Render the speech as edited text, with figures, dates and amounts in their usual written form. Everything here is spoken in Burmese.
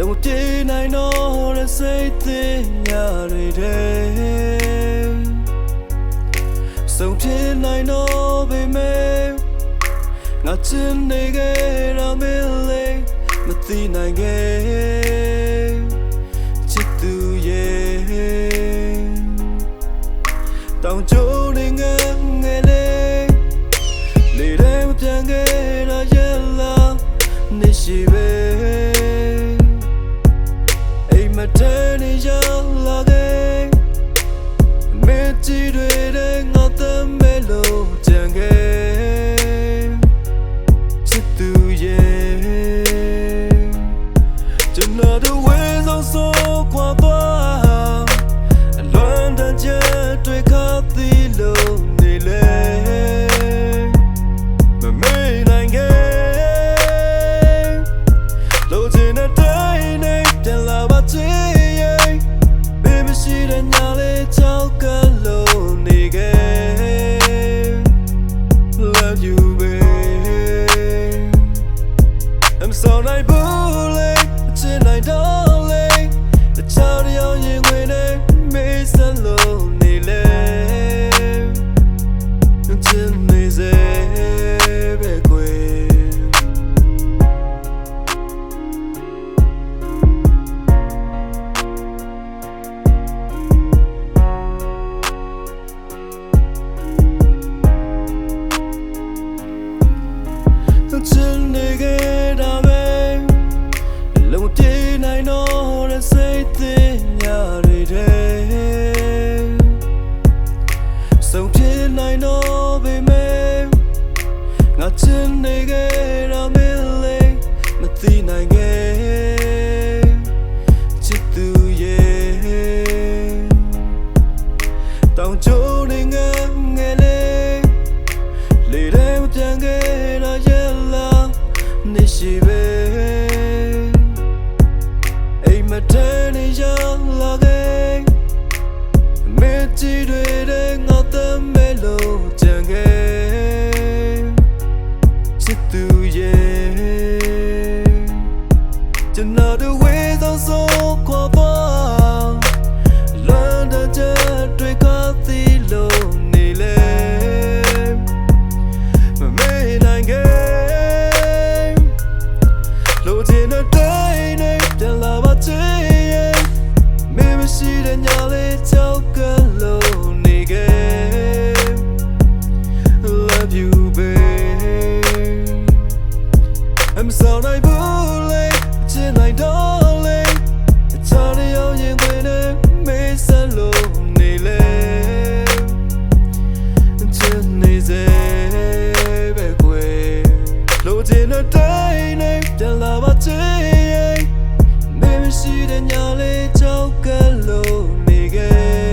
လုံးပြေးနိုင်တော့တဲ့စိတ်သင်ညာတွေတဲ့ဆုံးဖြစ်နိုင်တော့ပေမဲ့ငါချင်နေခဲ့ရမယ်လေမသိနိုင်ခဲ့ချစ်သူရဲ့တောင်ကျိုးနေငယ်ငယ်လေးလေထဲမပြန်ခဲ့ရရဲ့လားနေရှိပဲအိမ်မထဲနေရောက်လာခဲ့မေ့ကြည့်တွေတဲ့ငါသမဲလို့ကြံခဲ့ချစ်သူရဲ့ကျွန်တော်တို့ဝေးဆုံးဆုံးခွာသွားအလွန်တန်ချက်တွေခါသီးလို့နေလေမမေ့နိုင်ခဲ့လို့ချင်တဲ့တိုင်းနဲ့ပြန်လာပါချင်ရဲ့ဘေးမရှိတဲ့ညလေးချောက်ကလို့နေခဲ့ Love you babe I'm so nice bullet ချင်နိုင်တော့လေတခြားရောင်ရင်ဝင်နေမေးစလို့နေလေချင်နေစေပဲကွယ်ချင်နေခဲ့တာပဲလုံးပြေးနိုင်တော့တဲ့စိတ်သင်ညာတွေတဲ့ဆုံးဖြစ်နိုင်တော့ပေမဲ့ငါချင်နေခဲ့ရမယ်လေမသိနိုင်ခဲ့ချစ်သူရဲ့တောင်ကျိုးနေငယ်ငယ်လေးလေထဲမပြန်ခဲ့ရရဲ့လားနေရှိပဲအိမ်မထဲနေရောက်လာခဲ့မေ့ကြည့်တွေတဲ့ငါသမဲလို့ကြံခဲ့ချစ်သူရဲ့ကျွန်တော်တို့ဝေးဆုံးဆုံးခွာသွားလွန်တဲ့ချက်တွေခါသီးလို့နေလေမမေ့နိုင်ခဲ့လို့ချင်တဲ့တိုင်းနဲ့ပြန်လာပါချင်ရဲ့မေ့မရှိတဲ့ညလေးချောက်ကလို့နေခဲ့ Love you babe I'm so nice bullet ချင်နိုင်တော့လေအချားရောင်ရင်ဝင်နေမေးစလို့နေလေချင်နေစေပဲကွယ်လို့ချင်တဲ့တိုင်းနဲ့ပြန်လာပါချင်ရဲ့မေ့မရှိတဲ့ညလေးချောက်ကလို့နေခဲ့